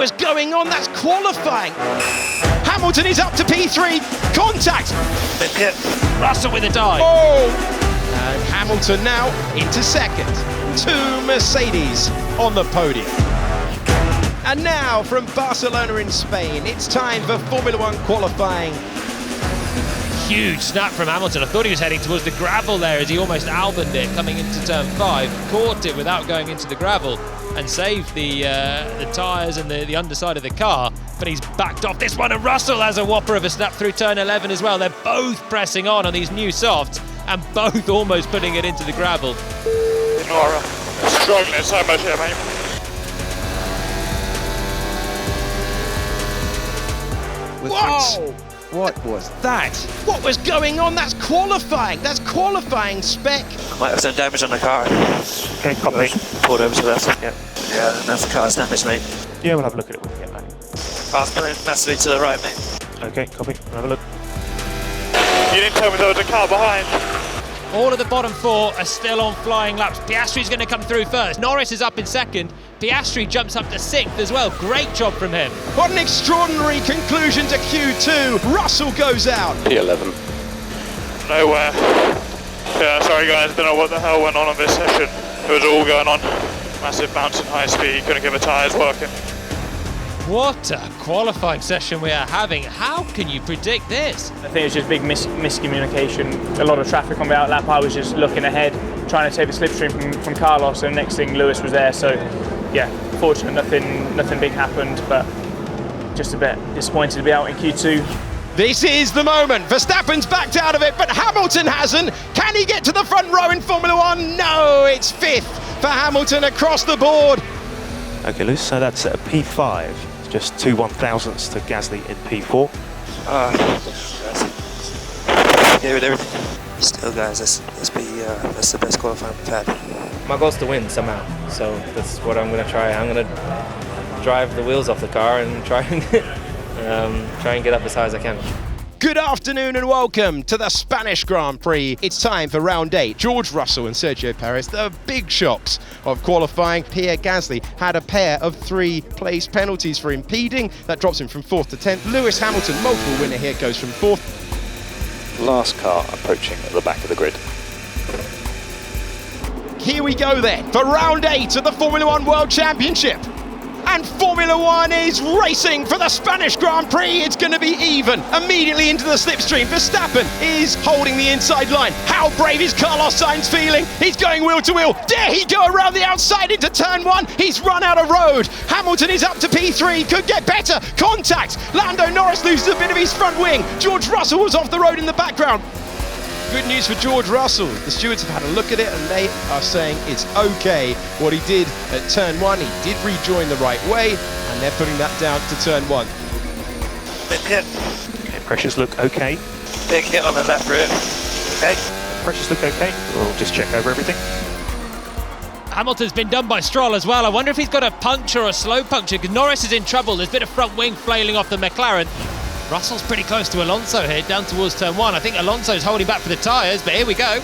was going on? That's qualifying. Hamilton is up to P3. Contact. Russell with a dive. Oh! And Hamilton now into second. 2 Mercedes on the podium. And now from Barcelona in Spain, it's time for Formula One qualifying. Huge snap from Hamilton. I thought he was heading towards the gravel there as he almost Alboned it coming into turn 5, caught it without going into the gravel and saved the tyres and the underside of the car, but he's backed off this one, and Russell has a whopper of a snap through turn 11 as well. They're both pressing on these new softs and both almost putting it into the gravel. Nora, struggling so much here, mate. Whoa! What was that? What was going on? That's qualifying. That's qualifying spec. Might have some damage on the car. Okay, copy. Pulled over to the left. Yeah, that's the car's damage, mate. Yeah, we'll have a look at it when we get back. Car's coming massively to the right, mate. Okay, copy. We'll have a look. You didn't tell me there was a car behind. All of the bottom 4 are still on flying laps. Piastri's going to come through first. Norris is up in second. Piastri jumps up to 6th as well. Great job from him. What an extraordinary conclusion to Q2. Russell goes out. P11. Nowhere. Yeah, sorry guys, don't know what the hell went on this session. It was all going on. Massive bounce in high speed, couldn't get the tyres working. What a qualifying session we are having. How can you predict this? I think it was just big miscommunication. A lot of traffic on the out lap. I was just looking ahead, trying to take the slipstream from Carlos, and next thing Lewis was there. So, yeah, fortunate nothing big happened, but just a bit disappointed to be out in Q2. This is the moment. Verstappen's backed out of it, but Hamilton hasn't. Can he get to the front row in Formula One? No, it's 5th for Hamilton across the board. Okay, Lewis, so that's at P5. Just 2 1,000ths to Gasly in P4. Yeah, with everything. Still, guys, that's the best qualifying we've had. My goal is to win somehow, so that's what I'm going to try. I'm going to drive the wheels off the car and try and get up as high as I can. Good afternoon and welcome to the Spanish Grand Prix. It's time for round 8. George Russell and Sergio Perez, the big shocks of qualifying. Pierre Gasly had a pair of 3-place penalties for impeding. That drops him from 4th to 10th. Lewis Hamilton, multiple winner here, goes from 4th. Last car approaching at the back of the grid. Here we go then for round 8 of the Formula One World Championship. And Formula One is racing for the Spanish Grand Prix. It's going to be even. Immediately into the slipstream. Verstappen is holding the inside line. How brave is Carlos Sainz feeling? He's going wheel to wheel. Dare he go around the outside into turn 1? He's run out of road. Hamilton is up to P3. Could get better. Contact. Lando Norris loses a bit of his front wing. George Russell was off the road in the background. Good news for George Russell. The stewards have had a look at it and they are saying it's okay what he did at turn 1. He did rejoin the right way and they're putting that down to turn 1. Big hit. Okay, pressures look okay. Big hit on the left rear. Okay. Pressures look okay. We'll just check over everything. Hamilton's been done by Stroll as well. I wonder if he's got a puncture or a slow puncture because Norris is in trouble. There's a bit of front wing flailing off the McLaren. Russell's pretty close to Alonso here, down towards turn 1. I think Alonso's holding back for the tyres, but here we go.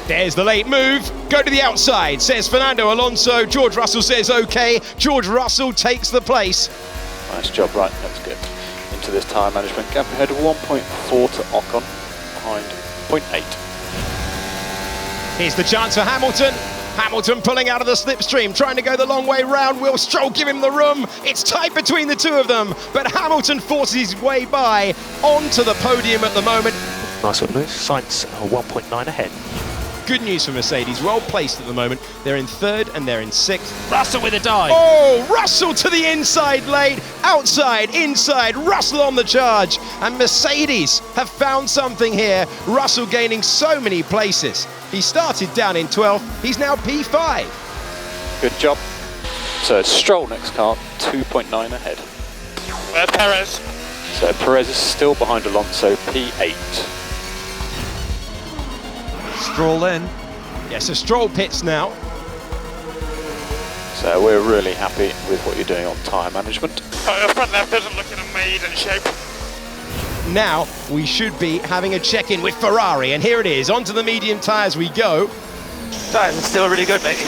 There's the late move. Go to the outside, says Fernando Alonso. George Russell says okay. George Russell takes the place. Nice job, right, that's good. Into this tyre management gap ahead of 1.4 to Ocon, behind 0.8. Here's the chance for Hamilton. Hamilton pulling out of the slipstream, trying to go the long way round. Will Stroll give him the room? It's tight between the two of them, but Hamilton forces his way by onto the podium at the moment. Nice one, Lewis. Sainz 1.9 ahead. Good news for Mercedes, well placed at the moment. They're in 3rd and they're in 6th. Russell with a dive. Oh, Russell to the inside lane, outside, inside, Russell on the charge. And Mercedes have found something here. Russell gaining so many places. He started down in 12th, he's now P5. Good job. So it's Stroll next car, 2.9 ahead. Where's Perez? So Perez is still behind Alonso, P8. Stroll in. Yes, so Stroll pits now. So we're really happy with what you're doing on tyre management. The front left isn't looking amazing shape. Now we should be having a check-in with Ferrari, and here it is. Onto the medium tyres we go. Tyres are still really good, mate.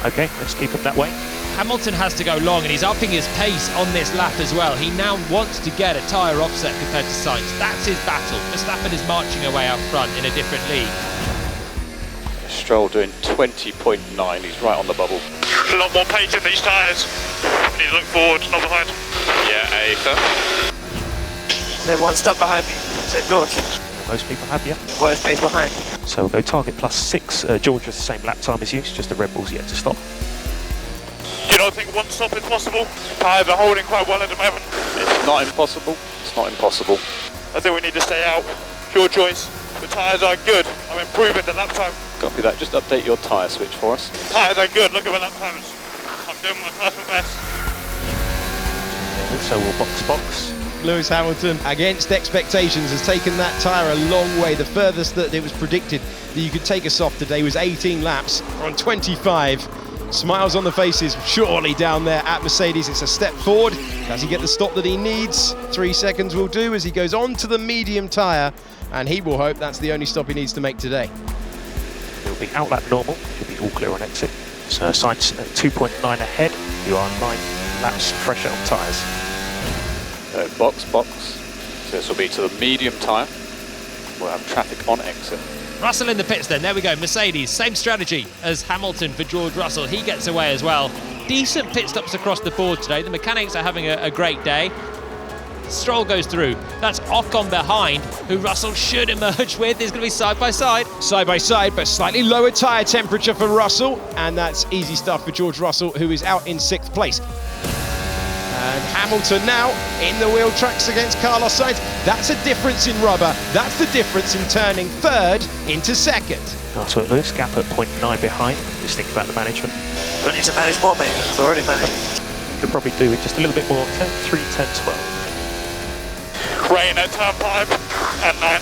Okay, let's keep it that way. Hamilton has to go long, and he's upping his pace on this lap as well. He now wants to get a tyre offset compared to Sainz. That's his battle. Verstappen is marching away up front in a different league. Stroll doing 20.9, he's right on the bubble. A lot more pace in these tyres. We need to look forward, not behind. Yeah, Aether. There's one stop behind me. So George. Most people have, yeah. Worst pace behind. So we'll go target +6. George has the same lap time as you, it's just the Red Bull's yet to stop. You don't think one stop is possible? Tyres are holding quite well at the moment. It's not impossible, it's not impossible. I think we need to stay out. Your choice. The tyres are good. I'm improving the lap time. Copy that, just update your tyre switch for us. Tyres are good, look at my lap times. I'm doing my personal best. So we'll box. Lewis Hamilton, against expectations, has taken that tyre a long way. The furthest that it was predicted that you could take us off today was 18 laps on 25. Smiles on the faces, surely down there at Mercedes. It's a step forward. Does he get the stop that he needs? 3 seconds will do as he goes on to the medium tyre, and he will hope that's the only stop he needs to make today. It'll be out lap normal, should be all clear on exit. So Sainz at 2.9 ahead, you are 9 laps fresher on tyres. So box. So this will be to the medium tyre. We'll have traffic on exit. Russell in the pits then, there we go, Mercedes, same strategy as Hamilton for George Russell, he gets away as well. Decent pit stops across the board today, the mechanics are having a great day. Stroll goes through, that's Ocon behind, who Russell should emerge with, is going to be side by side. Side by side, but slightly lower tyre temperature for Russell, and that's easy stuff for George Russell, who is out in 6th place. And Hamilton now in the wheel tracks against Carlos Sainz. That's a difference in rubber. That's the difference in turning 3rd into 2nd. So Lewis, gap at 0.9 behind. Just think about the management. We need to manage more, mate. It's already managed. Could probably do with just a little bit more. 10, 3, 10, 12. Rain at turn 5 and 9.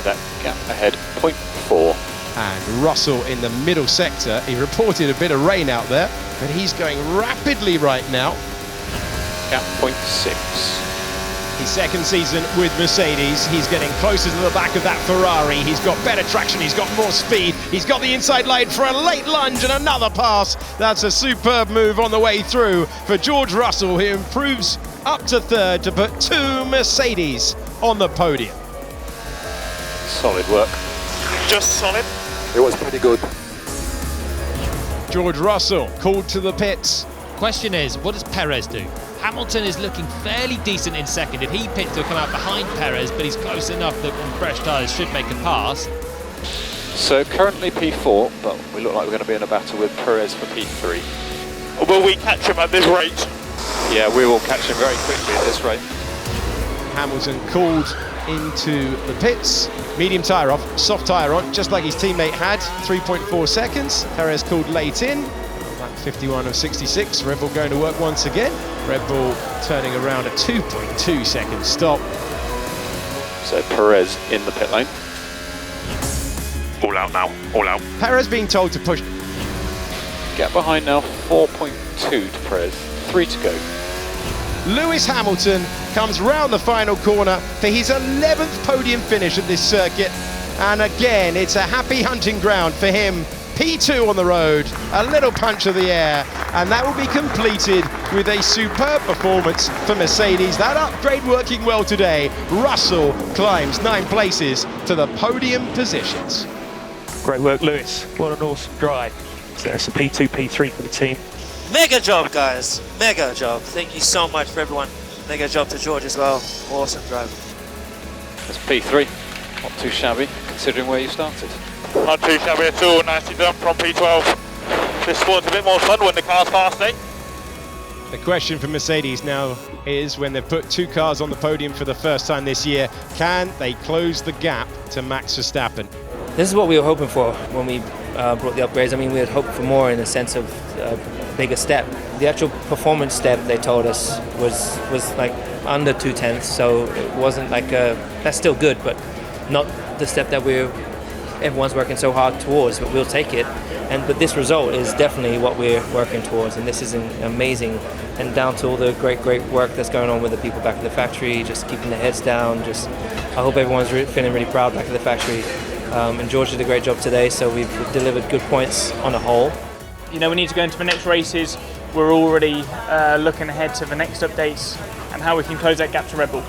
That gap ahead, 0.4. And Russell in the middle sector. He reported a bit of rain out there, but he's going rapidly right now. Gap 0.6. His 2nd season with Mercedes. He's getting closer to the back of that Ferrari. He's got better traction, he's got more speed. He's got the inside line for a late lunge and another pass. That's a superb move on the way through for George Russell, who improves up to 3rd to put 2 Mercedes on the podium. Solid work. Just solid. It was pretty good. George Russell called to the pits. Question is, what does Perez do? Hamilton is looking fairly decent in 2nd. If he pits, he'll come out behind Perez, but he's close enough that on fresh tyres should make a pass. So currently P4, but we look like we're going to be in a battle with Perez for P3. Will we catch him at this rate? Yeah, we will catch him very quickly at this rate. Hamilton called into the pits. Medium tyre off, soft tyre on, just like his teammate had. 3.4 seconds. Perez called late in. Lap 51 of 66. Red Bull going to work once again. Red Bull turning around a 2.2 second stop. So Perez in the pit lane. All out now, all out. Perez being told to push. Gap behind now, 4.2 to Perez. 3 to go. Lewis Hamilton comes round the final corner for his 11th podium finish at this circuit. And again, it's a happy hunting ground for him. P2 on the road, a little punch of the air, and that will be completed with a superb performance for Mercedes. That upgrade working well today. Russell climbs 9 places to the podium positions. Great work, Lewis. What an awesome drive. So there's a P2, P3 for the team. Mega job, guys. Mega job. Thank you so much for everyone. Mega job to George as well. Awesome drive. That's P3. Not too shabby, considering where you started. Not too shabby at all. Nicely done from P12. This sport's a bit more fun when the car's fast, eh? The question for Mercedes now is, when they've put 2 cars on the podium for the first time this year, can they close the gap to Max Verstappen? This is what we were hoping for when we brought the upgrades. I mean, we had hoped for more in the sense of a bigger step. The actual performance step, they told us, was like under 2/10, so it wasn't like that's still good, but not the step that everyone's working so hard towards, but we'll take it. But this result is definitely what we're working towards, and this is amazing. And down to all the great work that's going on with the people back at the factory, just keeping their heads down. I hope everyone's feeling really proud back at the factory. And George did a great job today, so we've delivered good points on a whole. You know, we need to go into the next races we're already looking ahead to the next updates and how we can close that gap to Red Bull.